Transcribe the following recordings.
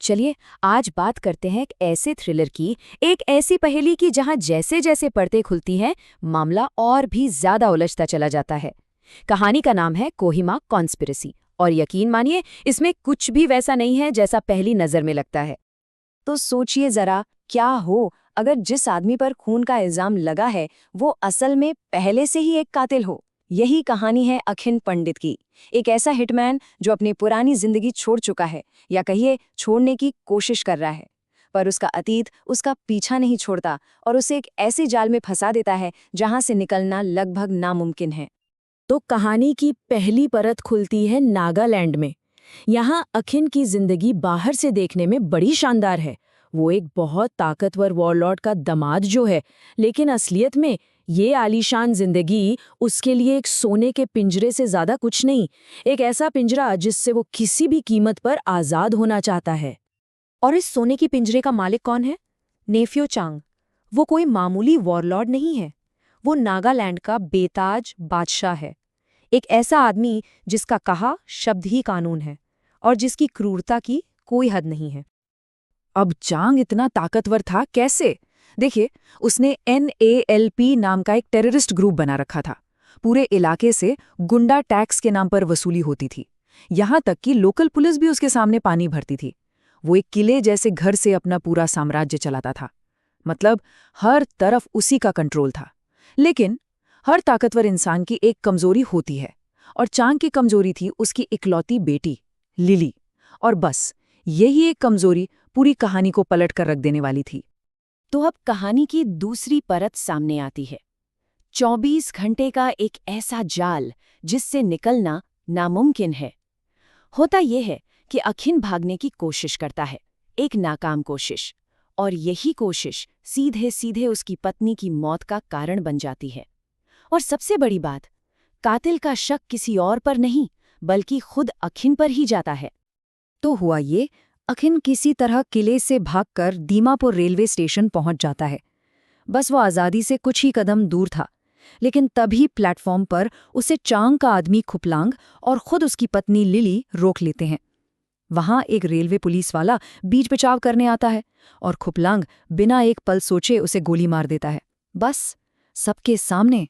चलिए आज बात करते हैं एक ऐसे थ्रिलर की, एक ऐसी पहेली की जहां जैसे जैसे पर्दे खुलती हैं मामला और भी ज्यादा उलझता चला जाता है। कहानी का नाम है कोहिमा कॉन्स्पिरेसी और यकीन मानिए इसमें कुछ भी वैसा नहीं है जैसा पहली नजर में लगता है। तो सोचिए जरा, क्या हो अगर जिस आदमी पर खून का इल्जाम लगा है वो असल में पहले से ही एक कातिल हो। यही कहानी है अखिन पंडित की, एक ऐसा हिटमैन जो अपनी पुरानी जिंदगी छोड़ चुका है, या कहिए छोड़ने की कोशिश कर रहा है। पर उसका अतीत उसका पीछा नहीं छोड़ता और उसे एक ऐसे जाल में फंसा देता है जहां से निकलना लगभग नामुमकिन है। तो कहानी की पहली परत खुलती है नागालैंड में। यहाँ अखिन की जिंदगी बाहर से देखने में बड़ी शानदार है। वो एक बहुत ताकतवर वॉरलॉर्ड का दामाद जो है, लेकिन असलियत में ये आलीशान जिंदगी उसके लिए एक सोने के पिंजरे से ज्यादा कुछ नहीं। एक ऐसा पिंजरा जिससे वो किसी भी कीमत पर आजाद होना चाहता है। और इस सोने की पिंजरे का मालिक कौन है? नेफ्यो चांग। वो कोई मामूली वॉरलॉर्ड नहीं है, वो नागालैंड का बेताज बादशाह है। एक ऐसा आदमी जिसका कहा शब्द ही कानून है और जिसकी क्रूरता की कोई हद नहीं है। अब चांग इतना ताकतवर था कैसे? देखिए, उसने NALP नाम का एक टेररिस्ट ग्रुप बना रखा था। पूरे इलाके से गुंडा टैक्स के नाम पर वसूली होती थी। यहाँ तक कि लोकल पुलिस भी उसके सामने पानी भरती थी। वो एक किले जैसे घर से अपना पूरा साम्राज्य चलाता था। मतलब हर तरफ उसी का कंट्रोल था। लेकिन हर ताकतवर इंसान की एक कमजोरी होती है, और चांग की कमजोरी थी उसकी इकलौती बेटी लिली। और बस यही एक कमजोरी पूरी कहानी को पलट कर रख देने वाली थी। तो अब कहानी की दूसरी परत सामने आती है। 24 घंटे का एक ऐसा जाल जिससे निकलना नामुमकिन है। होता यह है कि अखिन भागने की कोशिश करता है, एक नाकाम कोशिश, और यही कोशिश सीधे सीधे उसकी पत्नी की मौत का कारण बन जाती है। और सबसे बड़ी बात, कातिल का शक किसी और पर नहीं बल्कि खुद अखिन पर ही जाता है। तो हुआ ये, अखिन किसी तरह किले से भागकर दीमापुर रेलवे स्टेशन पहुंच जाता है। बस वो आज़ादी से कुछ ही कदम दूर था, लेकिन तभी प्लेटफॉर्म पर उसे चांग का आदमी खुपलांग और खुद उसकी पत्नी लिली रोक लेते हैं। वहां एक रेलवे पुलिस वाला बीच बचाव करने आता है और खुपलांग बिना एक पल सोचे उसे गोली मार देता है, बस सबके सामने।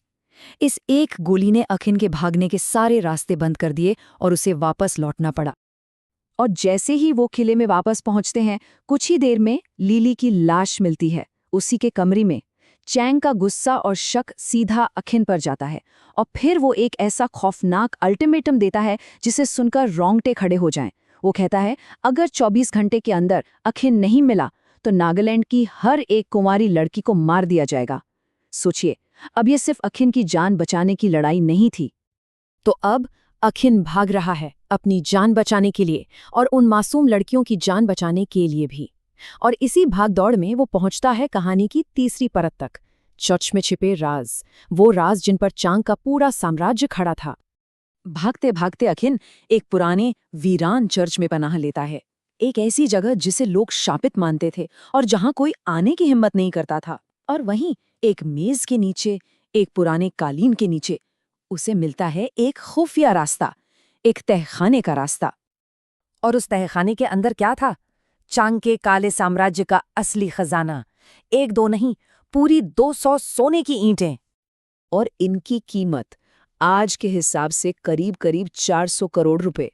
इस एक गोली ने अखिन के भागने के सारे रास्ते बंद कर दिए और उसे वापस लौटना पड़ा। और जैसे ही वो किले में वापस पहुंचते हैं, कुछ ही देर में लिली की लाश मिलती है उसी के कमरे में। चैंग का गुस्सा और शक सीधा अखिन पर जाता है और फिर वो एक ऐसा खौफनाक अल्टीमेटम देता है जिसे सुनकर रोंगटे खड़े हो जाएं। वो कहता है, अगर 24 घंटे के अंदर अखिन नहीं मिला तो नागालैंड की हर एक कुंवारी लड़की को मार दिया जाएगा। सोचिए, अब ये सिर्फ अखिन की जान बचाने की लड़ाई नहीं थी। तो अब अखिन भाग रहा है अपनी जान बचाने के लिए और उन मासूम लड़कियों की जान बचाने के लिए भी। और इसी भागदौड़ में वो पहुंचता है कहानी की तीसरी परत तक, चर्च में छिपे राज, वो राज जिन पर चांग का पूरा साम्राज्य खड़ा था। भागते भागते अखिन एक पुराने वीरान चर्च में पनाह लेता है, एक ऐसी जगह जिसे लोग शापित मानते थे और जहां कोई आने की हिम्मत नहीं करता था। और वहीं एक मेज के नीचे, एक पुराने कालीन के नीचे उसे मिलता है एक खुफिया रास्ता, एक तहखाने का रास्ता। और उस तहखाने के अंदर क्या था? चांग के काले साम्राज्य का असली खजाना। एक दो नहीं, पूरी 200 सोने की ईंटें। और इनकी कीमत आज के हिसाब से करीब करीब 400 करोड़ रुपए।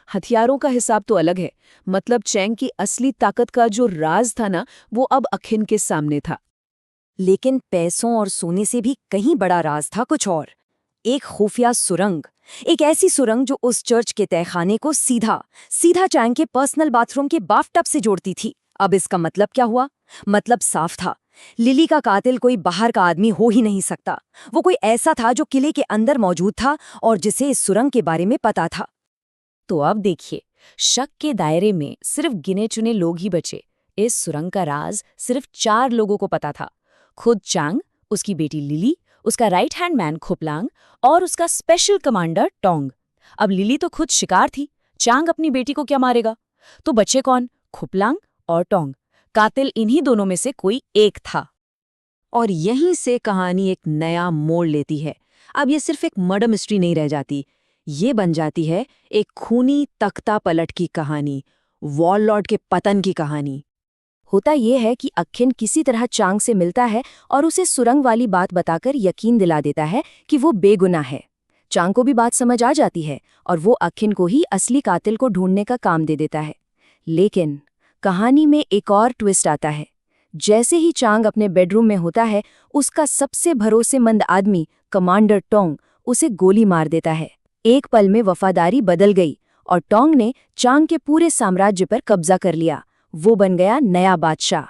हथियारों का हिसाब तो अलग है, मतलब चैंग की असली ताकत का जो राज था ना, वो अब अखिन के सामने था। लेकिन पैसों और सोने से भी कहीं बड़ा राज था कुछ और। एक खुफिया सुरंग, एक ऐसी सुरंग जो उस चर्च के तहखाने को सीधा सीधा चैंग के पर्सनल बाथरूम के बाथटब से जोड़ती थी। अब इसका मतलब क्या हुआ? मतलब साफ था, लिली का कातिल कोई बाहर का आदमी हो ही नहीं सकता। वो कोई ऐसा था जो किले के अंदर मौजूद था और जिसे इस सुरंग के बारे में पता था। तो अब देखिए, शक के दायरे में सिर्फ गिने चुने लोग ही बचे। इस सुरंग का राज सिर्फ 4 लोगों को पता था, खुद चांग, उसकी बेटी लिली, उसका राइट हैंड मैन खुपलांग और उसका स्पेशल कमांडर टोंग। अब लिली तो खुद शिकार थी, चांग अपनी बेटी को क्या मारेगा? तो बचे कौन? खुपलांग और टोंग। कातिल इन्हीं दोनों में से कोई एक था। और यहीं से कहानी एक नया मोड़ लेती है। अब ये सिर्फ एक मर्डर मिस्ट्री नहीं रह जाती, ये बन जाती है एक खूनी तख्ता पलट की कहानी। वॉरलॉर्ड के पतन की कहानी। होता ये है कि अखिन किसी तरह चांग से मिलता है और उसे सुरंग वाली बात बताकर यकीन दिला देता है कि वो बेगुनाह है। चांग को भी बात समझ आ जाती है और वो अखिन को ही असली कातिल को ढूंढने का काम दे देता है। लेकिन कहानी में एक और ट्विस्ट आता है। जैसे ही चांग अपने बेडरूम में होता है, उसका सबसे भरोसेमंद आदमी कमांडर टोंग उसे गोली मार देता है। एक पल में वफादारी बदल गई और टोंग ने चांग के पूरे साम्राज्य पर कब्जा कर लिया। वो बन गया नया बादशाह।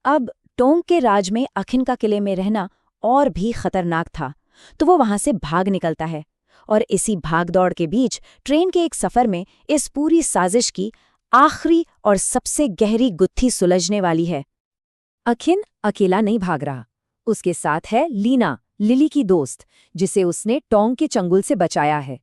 अब टोंग के राज में अखिन का किले में रहना और भी खतरनाक था, तो वो वहां से भाग निकलता है। और इसी भागदौड़ के बीच ट्रेन के एक सफर में इस पूरी साजिश की आखिरी और सबसे गहरी गुत्थी सुलझने वाली है। अखिन अकेला नहीं भाग रहा, उसके साथ है लीना, लिली की दोस्त, जिसे उसने टोंग के चंगुल से बचाया है।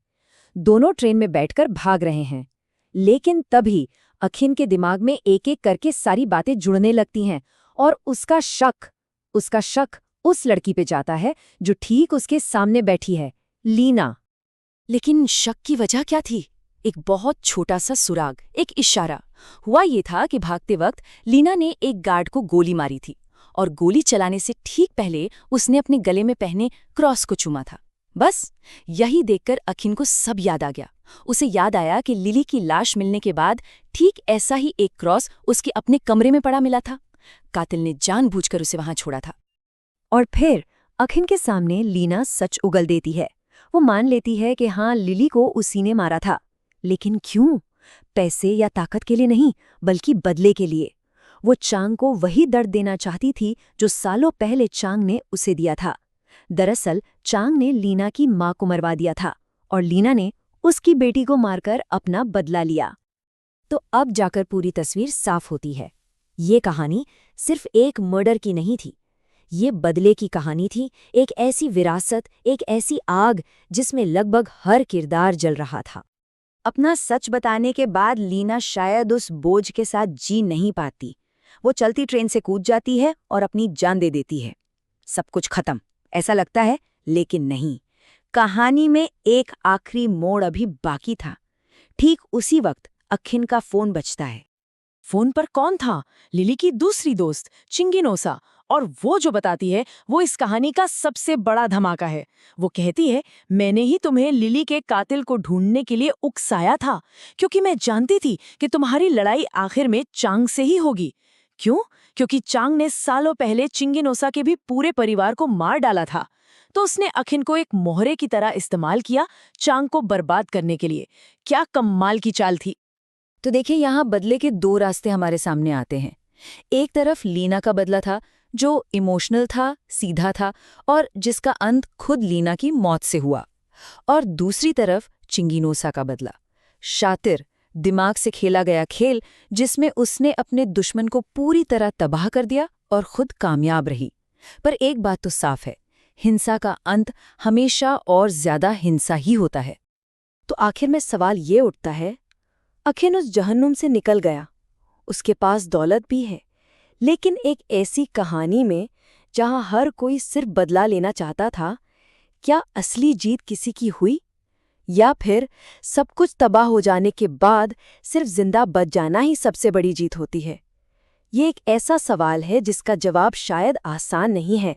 दोनों ट्रेन में बैठकर भाग रहे हैं, लेकिन तभी अखिन के दिमाग में एक एक करके सारी बातें जुड़ने लगती हैं और उसका शक उस लड़की पे जाता है जो ठीक उसके सामने बैठी है, लीना। लेकिन शक की वजह क्या थी? एक बहुत छोटा सा सुराग, एक इशारा। हुआ ये था कि भागते वक्त लीना ने एक गार्ड को गोली मारी थी और गोली चलाने से ठीक पहले उसने अपने गले में पहने क्रॉस को चूमा था। बस यही देखकर अखिन को सब याद आ गया। उसे याद आया कि लिली की लाश मिलने के बाद ठीक ऐसा ही एक क्रॉस उसके अपने कमरे में पड़ा मिला था। कातिल ने जानबूझकर उसे वहां छोड़ा था। और फिर अखिन के सामने लीना सच उगल देती है। वो मान लेती है कि हाँ, लिली को उसी ने मारा था। लेकिन क्यों? पैसे या ताकत के लिए नहीं, बल्कि बदले के लिए। वो चांग को वही दर्द देना चाहती थी जो सालों पहले चांग ने उसे दिया था। दरअसल चांग ने लीना की मां को मरवा दिया था और लीना ने उसकी बेटी को मारकर अपना बदला लिया। तो अब जाकर पूरी तस्वीर साफ होती है। ये कहानी सिर्फ एक मर्डर की नहीं थी, ये बदले की कहानी थी। एक ऐसी विरासत, एक ऐसी आग जिसमें लगभग हर किरदार जल रहा था। अपना सच बताने के बाद लीना शायद उस बोझ के साथ जी नहीं पाती। वो चलती ट्रेन से कूद जाती है और अपनी जान दे देती है। सब कुछ खत्म ऐसा लगता है, लेकिन नहीं। कहानी में एक आखिरी मोड़ अभी बाकी था। ठीक उसी वक्त अखिन का फोन बजता है। फोन पर कौन था? लिली की दूसरी दोस्त चिंगिनोसा। और वो जो बताती है वो इस कहानी का सबसे बड़ा धमाका है। वो कहती है, मैंने ही तुम्हें लिली के कातिल को ढूंढने के लिए उकसाया था, क्योंकि मैं जानती थी कि तुम्हारी लड़ाई आखिर में चांग से ही होगी। क्यों? क्योंकि चांग ने सालों पहले चिंगिनोसा के भी पूरे परिवार को मार डाला था। तो उसने अखिन को एक मोहरे की तरह इस्तेमाल किया, चांग को बर्बाद करने के लिए। क्या कमाल की चाल थी। तो देखिए, यहाँ बदले के दो रास्ते हमारे सामने आते हैं। एक तरफ लीना का बदला था, जो इमोशनल था, सीधा था और जिसका अंत खुद लीना की मौत से हुआ। और दूसरी तरफ चिंगिनोसा का बदला, शातिर, दिमाग से खेला गया खेल, जिसमें उसने अपने दुश्मन को पूरी तरह तबाह कर दिया और खुद कामयाब रही। पर एक बात तो साफ है, हिंसा का अंत हमेशा और ज्यादा हिंसा ही होता है। तो आखिर में सवाल ये उठता है, अखिन उस जहन्नुम से निकल गया, उसके पास दौलत भी है, लेकिन एक ऐसी कहानी में जहां हर कोई सिर्फ बदला लेना चाहता था, क्या असली जीत किसी की हुई? या फिर सब कुछ तबाह हो जाने के बाद सिर्फ जिंदा बच जाना ही सबसे बड़ी जीत होती है? ये एक ऐसा सवाल है जिसका जवाब शायद आसान नहीं है,